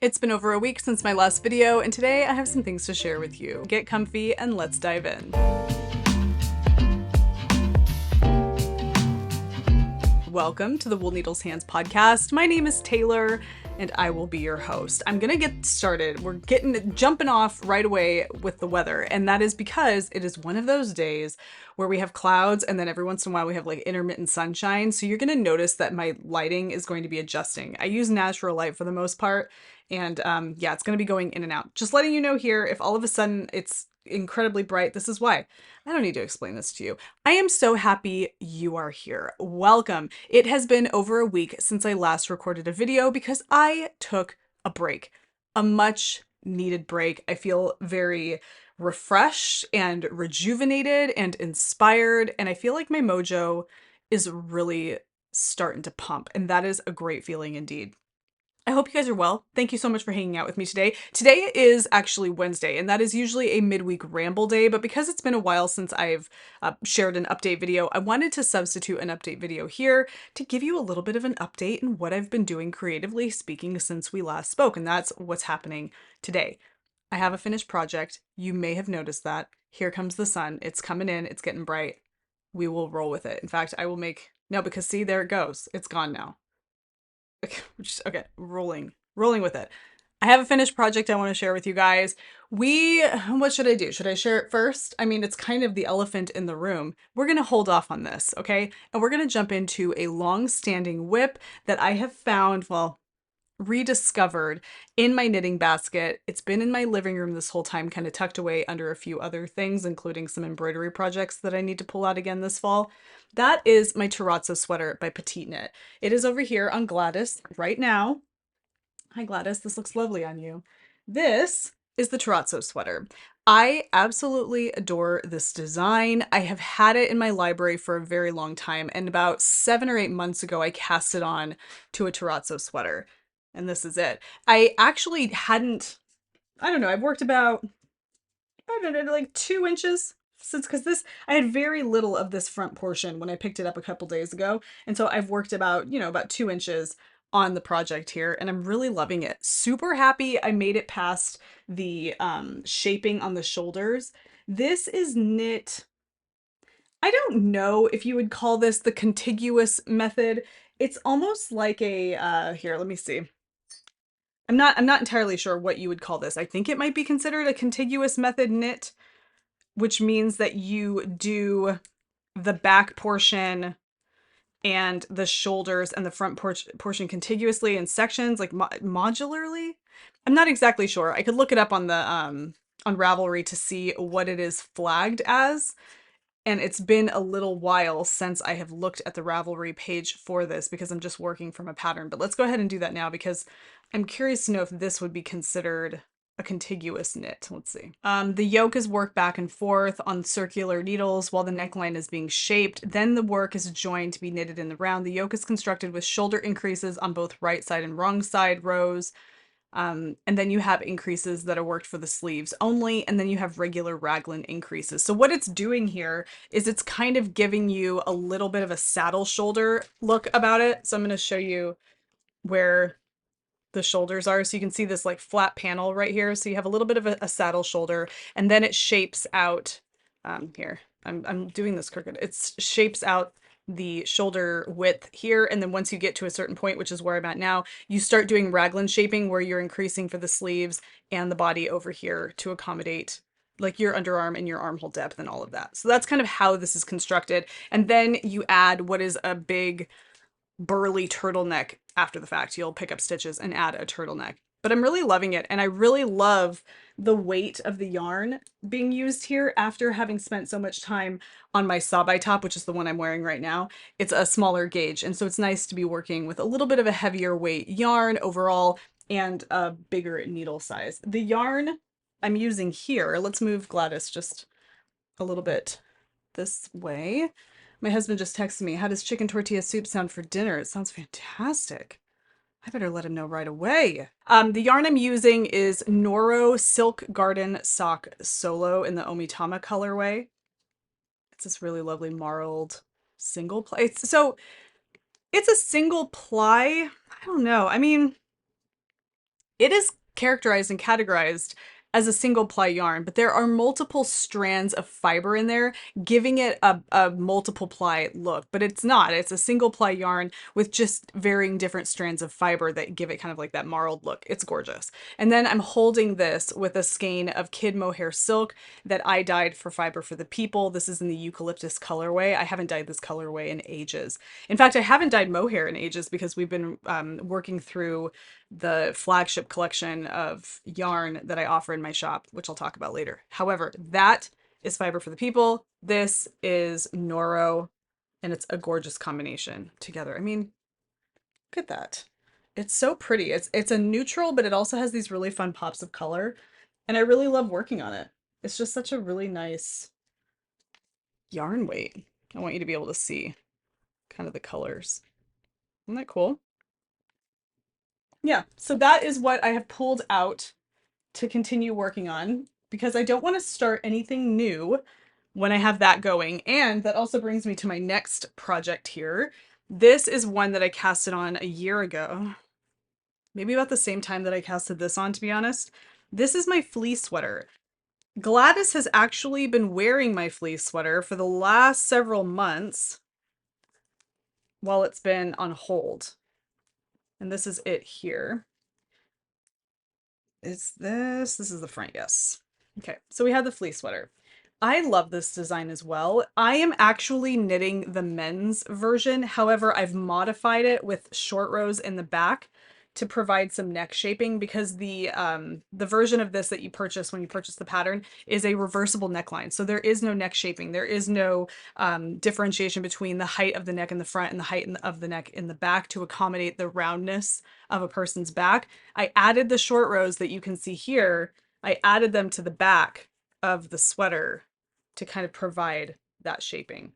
It's been over a week since my last video, and today I have some things to share with you. Get comfy and let's dive in. Welcome to the Wool Needles Hands podcast. My name is Taylor and I will be your host. I'm gonna get started. We're jumping off right away with the weather, and that is because it is one of those days where we have clouds and then every once in a while we have like intermittent sunshine. So you're gonna notice that my lighting is going to be adjusting. I use natural light for the most part, and yeah, it's gonna be going in and out. Just letting you know here, if all of a sudden it's incredibly bright, this is why. I don't need to explain this to you. I am so happy you are here. Welcome. It has been over a week since I last recorded a video because I took a break, a much needed break. I feel very refreshed and rejuvenated and inspired, and I feel like my mojo is really starting to pump, and that is a great feeling indeed. I hope you guys are well. Thank you so much for hanging out with me today. Today is actually Wednesday, and that is usually a midweek ramble day, but because it's been a while since I've shared an update video, I wanted to substitute an update video here to give you a little bit of an update in what I've been doing creatively speaking since we last spoke, and that's what's happening today. I have a finished project. You may have noticed that. Here comes the sun. It's coming in. It's getting bright. We will roll with it. In fact, I will make... No, because see, there it goes. It's gone now. Okay, rolling with it. I have a finished project I want to share with you guys. What should I do? Should I share it first? I mean, it's kind of the elephant in the room. We're going to hold off on this, okay? And we're going to jump into a long-standing whip that I have found, well, rediscovered in my knitting basket. It's been in my living room this whole time, kind of tucked away under a few other things, including some embroidery projects that I need to pull out again this fall. That is my Terrazzo Sweater by PetiteKnit. It is over here on Gladys right now. Hi Gladys, this looks lovely on you. This is the Terrazzo Sweater. I absolutely adore this design. I have had it in my library for a very long time, and about 7 or 8 months ago I cast it on to a Terrazzo sweater. And this is it. I actually hadn't, I don't know, I've worked about, I don't know, like 2 inches since, because I had very little of this front portion when I picked it up a couple days ago. And so I've worked about, about 2 inches on the project here, and I'm really loving it. Super happy I made it past the shaping on the shoulders. This is knit, I don't know if you would call this the contiguous method. It's almost like a, here, let me see. I'm not entirely sure what you would call this. I think it might be considered a contiguous method knit, which means that you do the back portion and the shoulders and the front portion contiguously in sections, like modularly. I'm not exactly sure. I could look it up on the on Ravelry to see what it is flagged as. And it's been a little while since I have looked at the Ravelry page for this because I'm just working from a pattern. But let's go ahead and do that now because I'm curious to know if this would be considered a contiguous knit. Let's see. The yoke is worked back and forth on circular needles while the neckline is being shaped. Then the work is joined to be knitted in the round. The yoke is constructed with shoulder increases on both right side and wrong side rows. And then you have increases that are worked for the sleeves only, and then you have regular raglan increases. So what it's doing here is it's kind of giving you a little bit of a saddle shoulder look about it. So I'm going to show you where the shoulders are. So you can see this like flat panel right here. So you have a little bit of a saddle shoulder, and then it shapes out, here, I'm doing this crooked. It shapes out the shoulder width here, and then once you get to a certain point, which is where I'm at now, you start doing raglan shaping where you're increasing for the sleeves and the body over here to accommodate like your underarm and your armhole depth and all of that. So that's kind of how this is constructed. And then you add what is a big burly turtleneck after the fact. You'll pick up stitches and add a turtleneck. But I'm really loving it, and I really love the weight of the yarn being used here after having spent so much time on my Sabai top, which is the one I'm wearing right now. It's a smaller gauge, and so it's nice to be working with a little bit of a heavier weight yarn overall and a bigger needle size. The yarn I'm using here, let's move Gladys just a little bit this way. My husband just texted me, how does chicken tortilla soup sound for dinner? It sounds fantastic. I better let him know right away. The yarn I'm using is Noro Silk Garden Sock Solo in the Omitama colorway. It's this really lovely marled single ply. So it's a single ply. I don't know. I mean, It is characterized and categorized as a single ply yarn, but there are multiple strands of fiber in there, giving it a multiple ply look, but it's not. It's a single ply yarn with just varying different strands of fiber that give it kind of like that marled look. It's gorgeous. And then I'm holding this with a skein of kid mohair silk that I dyed for Fiber for the People. This is in the eucalyptus colorway. I haven't dyed this colorway in ages. In fact, I haven't dyed mohair in ages because we've been working through the flagship collection of yarn that I offer in my shop, which I'll talk about later. However, that is Fiber for the People. This is Noro, and it's a gorgeous combination together. I mean, look at that. It's so pretty. It's a neutral, but it also has these really fun pops of color, and I really love working on it. It's just such a really nice yarn weight. I want you to be able to see kind of the colors. Isn't that cool? Yeah, so that is what I have pulled out to continue working on because I don't want to start anything new when I have that going. And that also brings me to my next project here. This is one that I casted on a year ago, maybe about the same time that I casted this on, to be honest. This is my fleece sweater. Gladys has actually been wearing my fleece sweater for the last several months while it's been on hold. And this is it here. Is this? This is the front, yes. Okay, so we have the fleece sweater. I love this design as well. I am actually knitting the men's version. However, I've modified it with short rows in the back to provide some neck shaping because the version of this that you purchase when you purchase the pattern is a reversible neckline. So there is no neck shaping. There is no differentiation between the height of the neck in the front and the height of the neck in the back to accommodate the roundness of a person's back. I added the short rows that you can see here. I added them to the back of the sweater to kind of provide that shaping.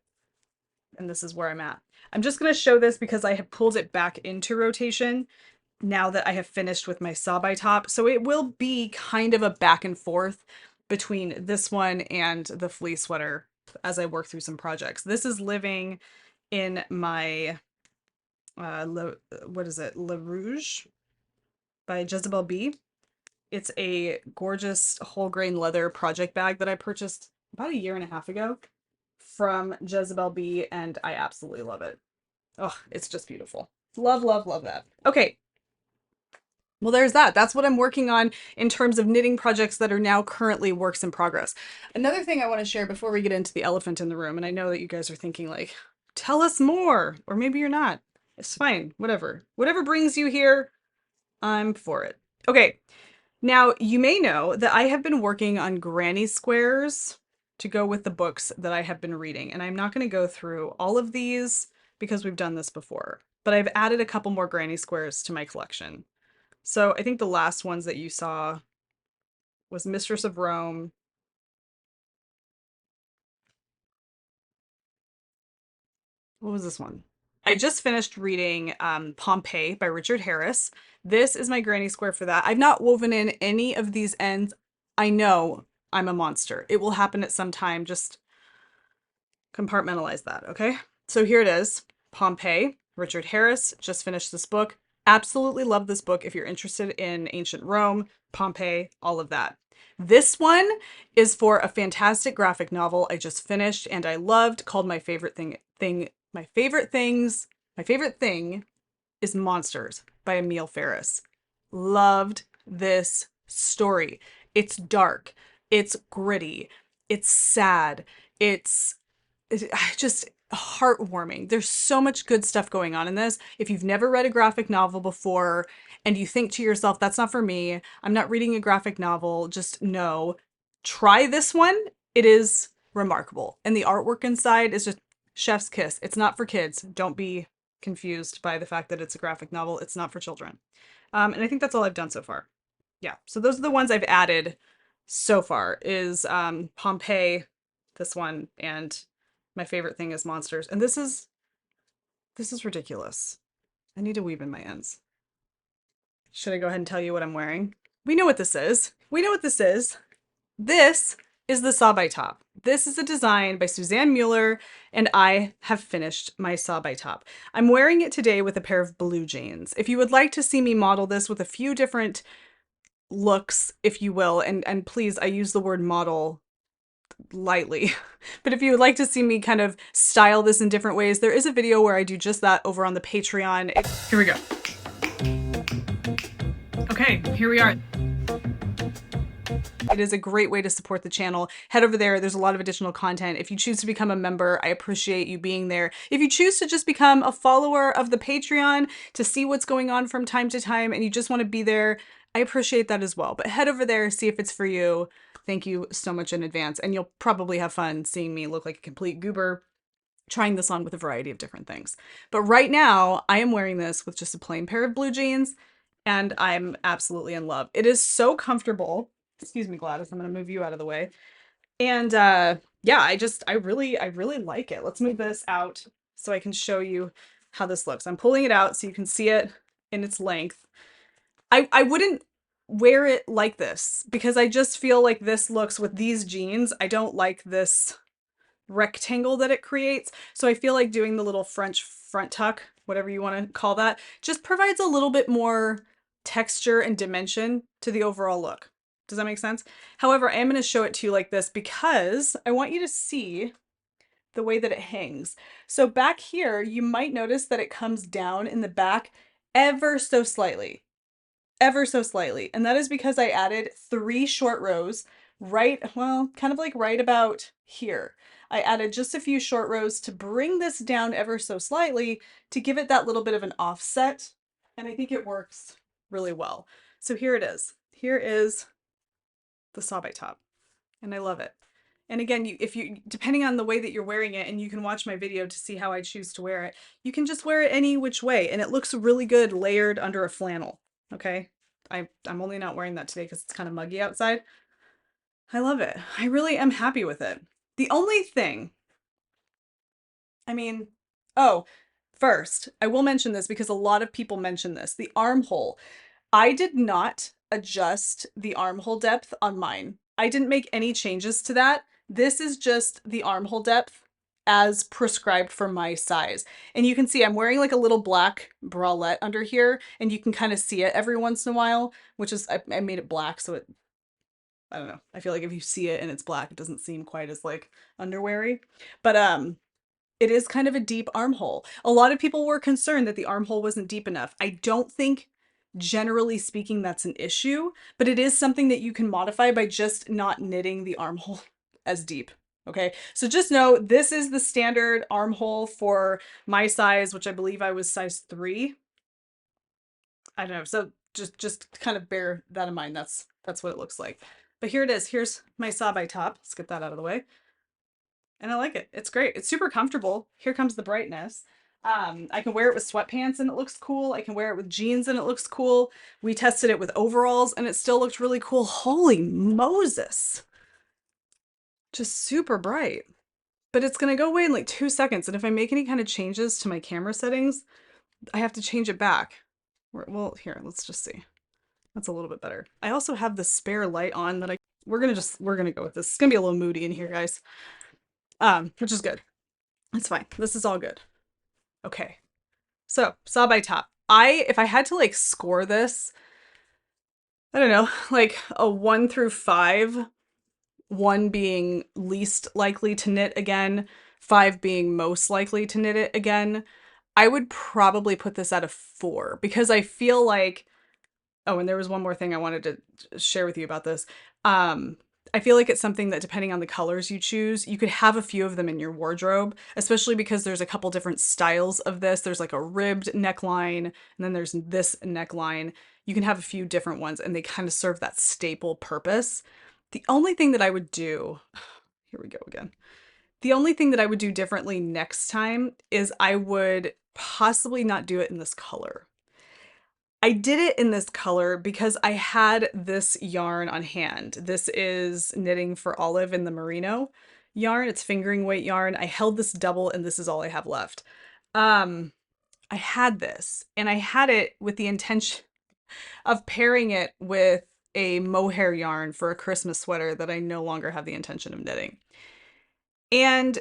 And this is where I'm at. I'm just going to show this because I have pulled it back into rotation now that I have finished with my Sabai top. So it will be kind of a back and forth between this one and the fleece sweater as I work through some projects. This is living in my, what is it? Le Rouge by Jezebel B. It's a gorgeous whole grain leather project bag that I purchased about a year and a half ago from Jezebel B, and I absolutely love it. Oh, it's just beautiful. Love, love, love that. Okay. Well, there's that. That's what I'm working on in terms of knitting projects that are now currently works in progress. Another thing I want to share before we get into the elephant in the room, and I know that you guys are thinking like, tell us more, or maybe you're not. It's fine, whatever. Whatever brings you here, I'm for it. Okay. Now, you may know that I have been working on granny squares to go with the books that I have been reading. And I'm not going to go through all of these because we've done this before, but I've added a couple more granny squares to my collection. So I think the last ones that you saw was Mistress of Rome. What was this one? I just finished reading Pompeii by Richard Harris. This is my granny square for that. I've not woven in any of these ends. I know I'm a monster. It will happen at some time. Just compartmentalize that, okay? So here it is. Pompeii, Richard Harris. Just finished this book. Absolutely love this book if you're interested in ancient Rome, Pompeii, all of that. This one is for a fantastic graphic novel I just finished and I loved called My Favorite Thing. My favorite thing is Monsters by Emile Ferris. Loved this story. It's dark. It's gritty. It's sad. It's just heartwarming. There's so much good stuff going on in this. If you've never read a graphic novel before and you think to yourself, that's not for me, I'm not reading a graphic novel, just no. Try this one. It is remarkable. And the artwork inside is just chef's kiss. It's not for kids. Don't be confused by the fact that it's a graphic novel. It's not for children. And I think that's all I've done so far. Yeah, so those are the ones I've added so far is Pompeii, this one, and My Favorite Thing is Monsters. And this is ridiculous. I need to weave in my ends. Should I go ahead and tell you what I'm wearing? We know what this is. We know what this is. This is the Sabai top. This is a design by Suzanne Müller, and I have finished my Sabai top. I'm wearing it today with a pair of blue jeans. If you would like to see me model this with a few different looks, if you will, and please, I use the word model lightly, but if you would like to see me kind of style this in different ways, there is a video where I do just that over on the Patreon. Here we go. Okay, here we are. It is a great way to support the channel. Head over there. There's a lot of additional content. If you choose to become a member, I appreciate you being there. If you choose to just become a follower of the Patreon to see what's going on from time to time and you just want to be there, I appreciate that as well. But head over there, see if it's for you. Thank you so much in advance. And you'll probably have fun seeing me look like a complete goober trying this on with a variety of different things. But right now, I am wearing this with just a plain pair of blue jeans, and I'm absolutely in love. It is so comfortable. Excuse me, Gladys, I'm gonna move you out of the way. And yeah, I really like it. Let's move this out so I can show you how this looks. I'm pulling it out so you can see it in its length. I wouldn't wear it like this because I just feel like this looks with these jeans. I don't like this rectangle that it creates. So I feel like doing the little French front tuck, whatever you want to call that, just provides a little bit more texture and dimension to the overall look. Does that make sense? However, I am going to show it to you like this because I want you to see the way that it hangs. So back here, you might notice that it comes down in the back ever so slightly. Ever so slightly. And that is because I added 3 short rows right, well, kind of like right about here. I added just a few short rows to bring this down ever so slightly to give it that little bit of an offset. And I think it works really well. So here it is. Here is the Sabai top. And I love it. And again, if you, depending on the way that you're wearing it, and you can watch my video to see how I choose to wear it, you can just wear it any which way. And it looks really good layered under a flannel. Okay. I'm only not wearing that today because it's kind of muggy outside. I love it. I really am happy with it. The only thing, I mean, oh, first, I will mention this because a lot of people mention this, the armhole. I did not adjust the armhole depth on mine. I didn't make any changes to that. This is just the armhole depth as prescribed for my size. And you can see I'm wearing like a little black bralette under here, and you can kind of see it every once in a while, which is, I made it black so it, I don't know. I feel like if you see it and it's black, it doesn't seem quite as like underweary. But it is kind of a deep armhole. A lot of people were concerned that the armhole wasn't deep enough. I don't think, generally speaking, that's an issue, but it is something that you can modify by just not knitting the armhole as deep. Okay, so just know this is the standard armhole for my size, which I believe I was size 3. I don't know, so just kind of bear that in mind. That's what it looks like. But here it is. Here's my Sabai top. Let's get that out of the way. And I like it. It's great. It's super comfortable. Here comes the brightness. I can wear it with sweatpants and it looks cool. I can wear it with jeans and it looks cool. We tested it with overalls and it still looked really cool. Holy Moses. Just super bright. But it's going to go away in like 2 seconds. And if I make any kind of changes to my camera settings, I have to change it back. Well, here, let's just see. That's a little bit better. I also have the spare light on that we're gonna go with this. It's gonna be a little moody in here, guys. Which is good. It's fine. This is all good. Okay. So, Sabai top. If I had to like score this, I don't know, like a 1 through 5, 1 being least likely to knit again, 5 being most likely to knit it again, I would probably put this at a 4 because I feel like, oh, and there was one more thing I wanted to share with you about this. I feel like it's something that depending on the colors you choose, you could have a few of them in your wardrobe, especially because there's a couple different styles of this. There's like a ribbed neckline, and then there's this neckline. You can have a few different ones, and they kind of serve that staple purpose. The only thing that I would do, here we go again. The only thing that I would do differently next time is I would possibly not do it in this color. I did it in this color because I had this yarn on hand. This is Knitting for Olive in the merino yarn. It's fingering weight yarn. I held this double and this is all I have left. I had this and I had it with the intention of pairing it with a mohair yarn for a Christmas sweater that I no longer have the intention of knitting. And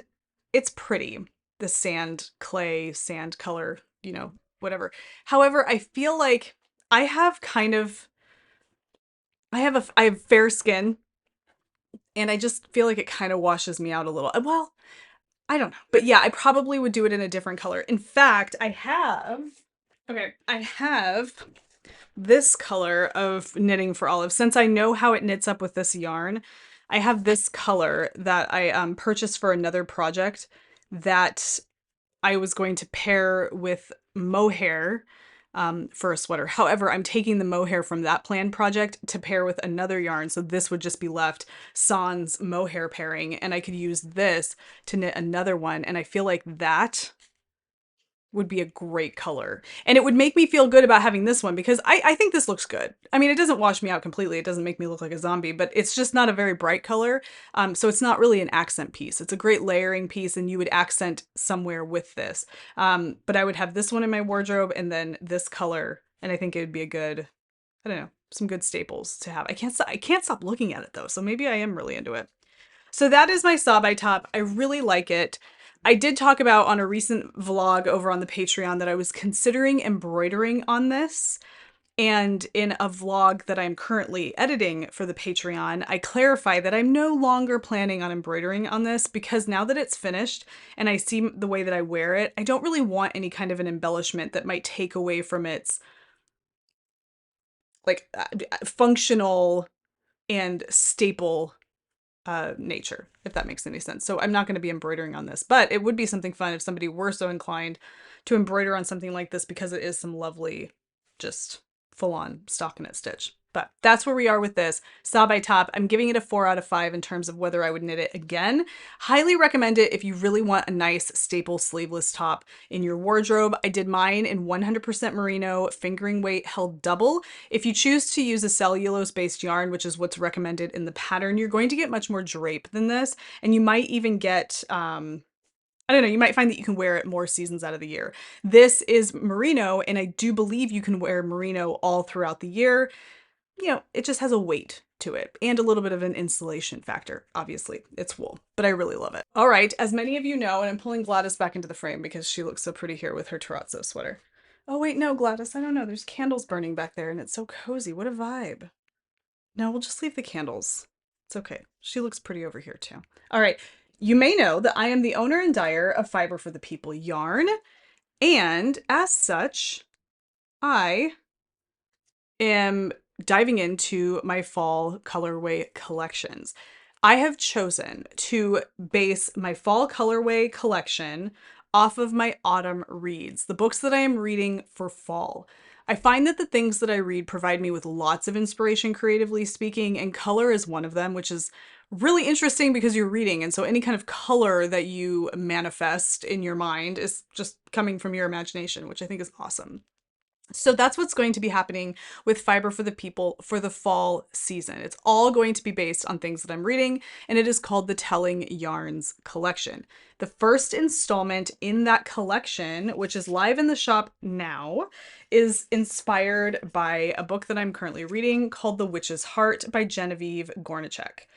it's pretty, the sand color, you know, whatever. However, I feel like I have kind of I have fair skin, and I just feel like it kind of washes me out a little. Well, I don't know. But yeah, I probably would do it in a different color. In fact, I have this color of Knitting for Olive. Since I know how it knits up with this yarn, I have this color that I purchased for another project that I was going to pair with mohair for a sweater. However, I'm taking the mohair from that planned project to pair with another yarn. So this would just be left sans mohair pairing, and I could use this to knit another one. And I feel like that would be a great color. And it would make me feel good about having this one because I think this looks good. I mean, it doesn't wash me out completely. It doesn't make me look like a zombie, but it's just not a very bright color. So it's not really an accent piece. It's a great layering piece and you would accent somewhere with this. But I would have this one in my wardrobe and then this color. And I think it would be a good, I don't know, some good staples to have. I can't stop looking at it though. So maybe I am really into it. So that is my Sabai top. I really like it. I did talk about on a recent vlog over on the Patreon that I was considering embroidering on this. And in a vlog that I'm currently editing for the Patreon, I clarify that I'm no longer planning on embroidering on this because now that it's finished and I see the way that I wear it, I don't really want any kind of an embellishment that might take away from its like functional and staple nature, if that makes any sense. So I'm not going to be embroidering on this, but it would be something fun if somebody were so inclined to embroider on something like this because it is some lovely, just full-on stockinette stitch. But that's where we are with this Sabai top. I'm giving it a 4 out of 5 in terms of whether I would knit it again. Highly recommend it if you really want a nice staple sleeveless top in your wardrobe. I did mine in 100% merino, fingering weight held double. If you choose to use a cellulose-based yarn, which is what's recommended in the pattern, you're going to get much more drape than this, and you might even get I don't know, you might find that you can wear it more seasons out of the year. This is merino, and I do believe you can wear merino all throughout the year. You know, it just has a weight to it and a little bit of an insulation factor. Obviously, it's wool, but I really love it. All right, as many of you know, and I'm pulling Gladys back into the frame because she looks so pretty here with her terrazzo sweater. Oh wait, no, Gladys, I don't know. There's candles burning back there and it's so cozy. What a vibe. No, we'll just leave the candles. It's okay. She looks pretty over here too. All right, you may know that I am the owner and dyer of Fiber for the People yarn, and as such, I am diving into my fall colorway collections. I have chosen to base my fall colorway collection off of my autumn reads, the books that I am reading for fall. I find that the things that I read provide me with lots of inspiration, creatively speaking, and color is one of them, which is really interesting because you're reading. And so any kind of color that you manifest in your mind is just coming from your imagination, which I think is awesome. So that's what's going to be happening with Fiber for the People for the fall season. It's all going to be based on things that I'm reading, and it is called the Telling Yarns collection. The first installment in that collection, which is live in the shop now, is inspired by a book that I'm currently reading called The Witch's Heart by Genevieve Gornichek.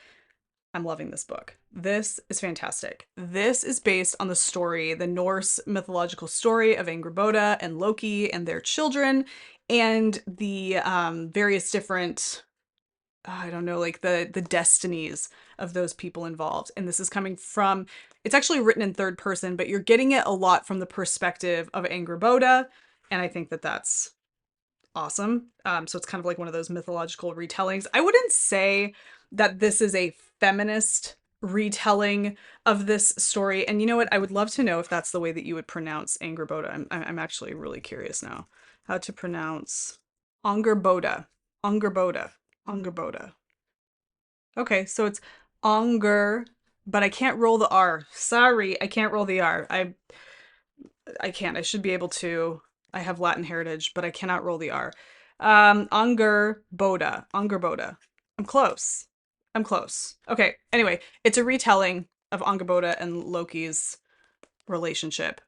I'm loving this book. This is fantastic. This is based on the story, the Norse mythological story of Angrboda and Loki and their children, and the various different, I don't know, like the destinies of those people involved. And this is coming from, it's actually written in third person, but you're getting it a lot from the perspective of Angrboda, and I think that that's awesome. So it's kind of like one of those mythological retellings. I wouldn't say that this is a feminist retelling of this story. And you know what? I would love to know if that's the way that you would pronounce Angrboda. I'm actually really curious now how to pronounce Angrboda. Angrboda. Angrboda. Okay, so it's Anger, but I can't roll the R. Sorry, I can't roll the R. I can't. I should be able to. I have Latin heritage, but I cannot roll the R. Angrboda. Angrboda. I'm close. I'm close. Okay, anyway, it's a retelling of Angrboda and Loki's relationship,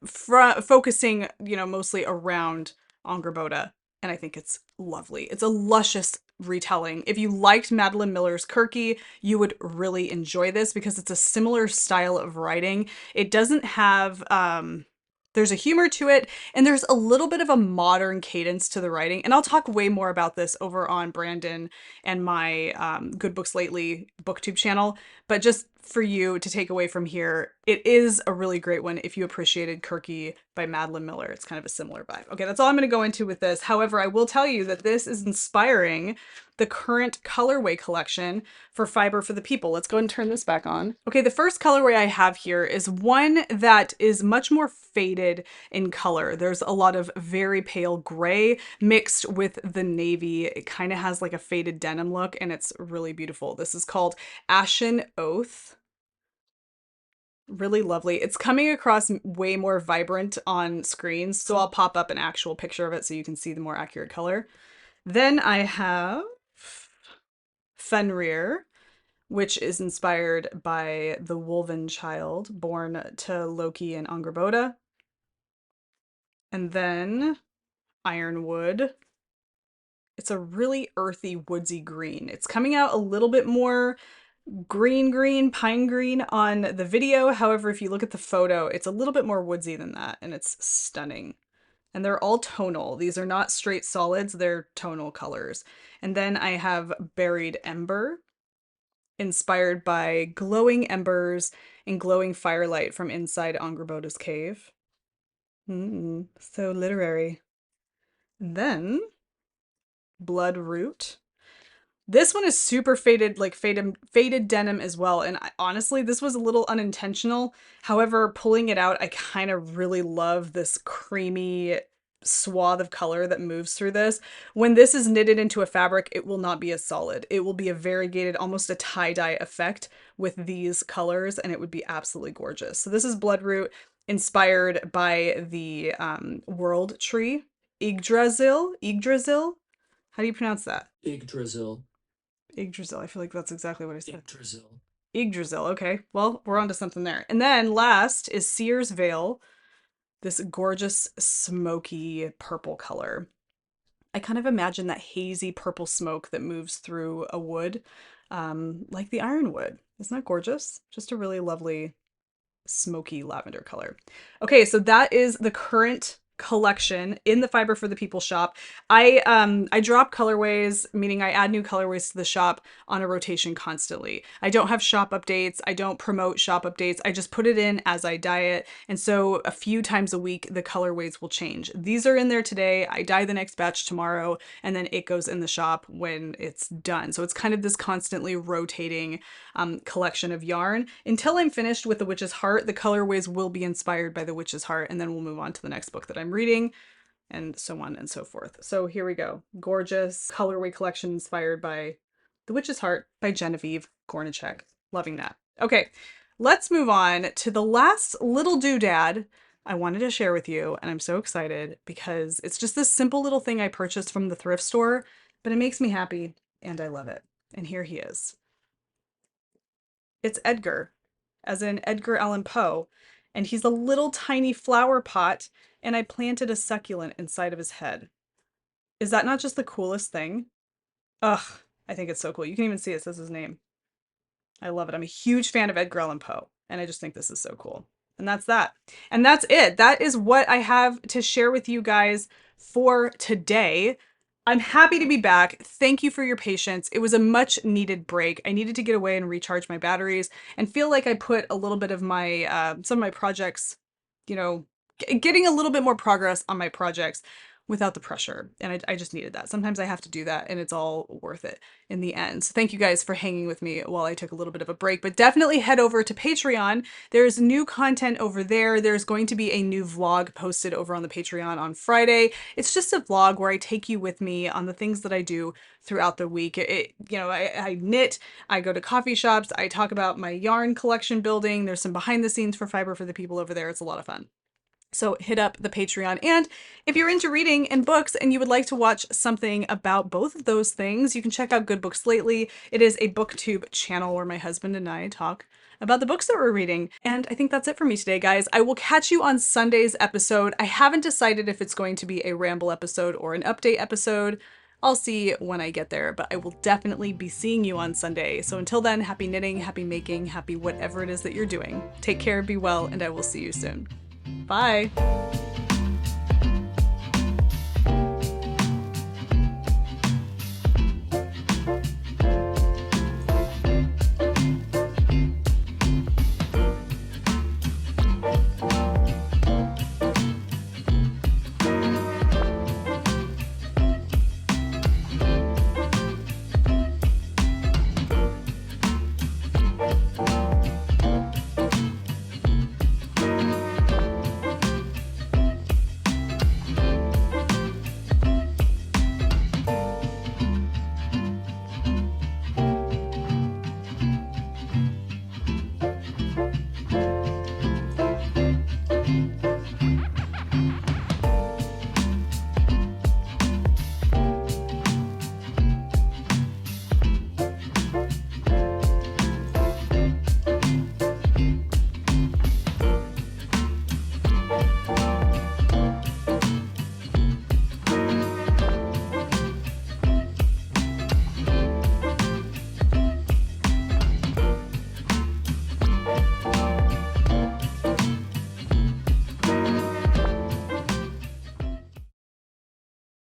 focusing, you know, mostly around Angrboda, and I think it's lovely. It's a luscious retelling. If you liked Madeline Miller's Kirky, you would really enjoy this because it's a similar style of writing. It doesn't have There's a humor to it, and there's a little bit of a modern cadence to the writing. And I'll talk way more about this over on Brandon and my Good Books Lately booktube channel. But just for you to take away from here, it is a really great one if you appreciated Kirky by Madeline Miller. It's kind of a similar vibe. Okay, that's all I'm going to go into with this. However, I will tell you that this is inspiring the current colorway collection for Fiber for the People. Let's go ahead and turn this back on. Okay, the first colorway I have here is one that is much more faded in color. There's a lot of very pale gray mixed with the navy. It kind of has like a faded denim look, and it's really beautiful. This is called Ashen Oath. Really lovely. It's coming across way more vibrant on screens, so I'll pop up an actual picture of it so you can see the more accurate color. Then I have Fenrir, which is inspired by the Wolven child born to Loki and Angrboda. And then Ironwood. It's a really earthy, woodsy green. It's coming out a little bit more green, pine green on the video. However, if you look at the photo, it's a little bit more woodsy than that, and it's stunning. And they're all tonal. These are not straight solids, they're tonal colors. And then I have Buried Ember, inspired by glowing embers and glowing firelight from inside Angrboda's cave. So literary. And then Bloodroot. This one is super faded, like faded denim as well. And honestly, this was a little unintentional. However, pulling it out, I kind of really love this creamy swath of color that moves through this. When this is knitted into a fabric, it will not be as solid. It will be a variegated, almost a tie-dye effect with these colors, and it would be absolutely gorgeous. So this is Bloodroot, inspired by the world tree, Yggdrasil. Yggdrasil? How do you pronounce that? Yggdrasil. Yggdrasil. I feel like that's exactly what I said. Yggdrasil. Yggdrasil. Okay. Well, we're onto something there. And then last is Seer's Veil, this gorgeous smoky purple color. I kind of imagine that hazy purple smoke that moves through a wood, like the ironwood. Isn't that gorgeous? Just a really lovely smoky lavender color. Okay, so that is the current collection in the Fiber for the People shop. I drop colorways, meaning I add new colorways to the shop on a rotation constantly. I don't have shop updates. I don't promote shop updates. I just put it in as I dye it. And so a few times a week, the colorways will change. These are in there today. I dye the next batch tomorrow, and then it goes in the shop when it's done. So it's kind of this constantly rotating collection of yarn. Until I'm finished with The Witch's Heart, the colorways will be inspired by The Witch's Heart, and then we'll move on to the next book that I'm reading, and so on and so forth. So here we go. Gorgeous colorway collection inspired by The Witch's Heart by Genevieve Gornichek. Loving that. Okay, let's move on to the last little doodad I wanted to share with you, and I'm so excited because it's just this simple little thing I purchased from the thrift store, but it makes me happy and I love it. And here he is. It's Edgar, as in Edgar Allan Poe, and he's a little tiny flower pot, and I planted a succulent inside of his head. Is that not just the coolest thing? Ugh, I think it's so cool. You can even see it says his name. I love it. I'm a huge fan of Edgar Allan Poe, and I just think this is so cool. And that's that. And that's it. That is what I have to share with you guys for today. I'm happy to be back. Thank you for your patience. It was a much needed break. I needed to get away and recharge my batteries and feel like I put a little bit of my, some of my projects, you know, getting a little bit more progress on my projects without the pressure. And I just needed that. Sometimes I have to do that, and it's all worth it in the end. So thank you guys for hanging with me while I took a little bit of a break, but definitely head over to Patreon. There's new content over there. There's going to be a new vlog posted over on the Patreon on Friday. It's just a vlog where I take you with me on the things that I do throughout the week. I knit, I go to coffee shops, I talk about my yarn collection building. There's some behind the scenes for Fiber for the People over there. It's a lot of fun. So hit up the Patreon. And if you're into reading and books and you would like to watch something about both of those things, you can check out Good Books Lately. It is a booktube channel where my husband and I talk about the books that we're reading. And I think that's it for me today, guys. I will catch you on Sunday's episode. I haven't decided if it's going to be a ramble episode or an update episode. I'll see when I get there, but I will definitely be seeing you on Sunday. So until then, happy knitting, happy making, happy whatever it is that you're doing. Take care, be well, and I will see you soon. Bye.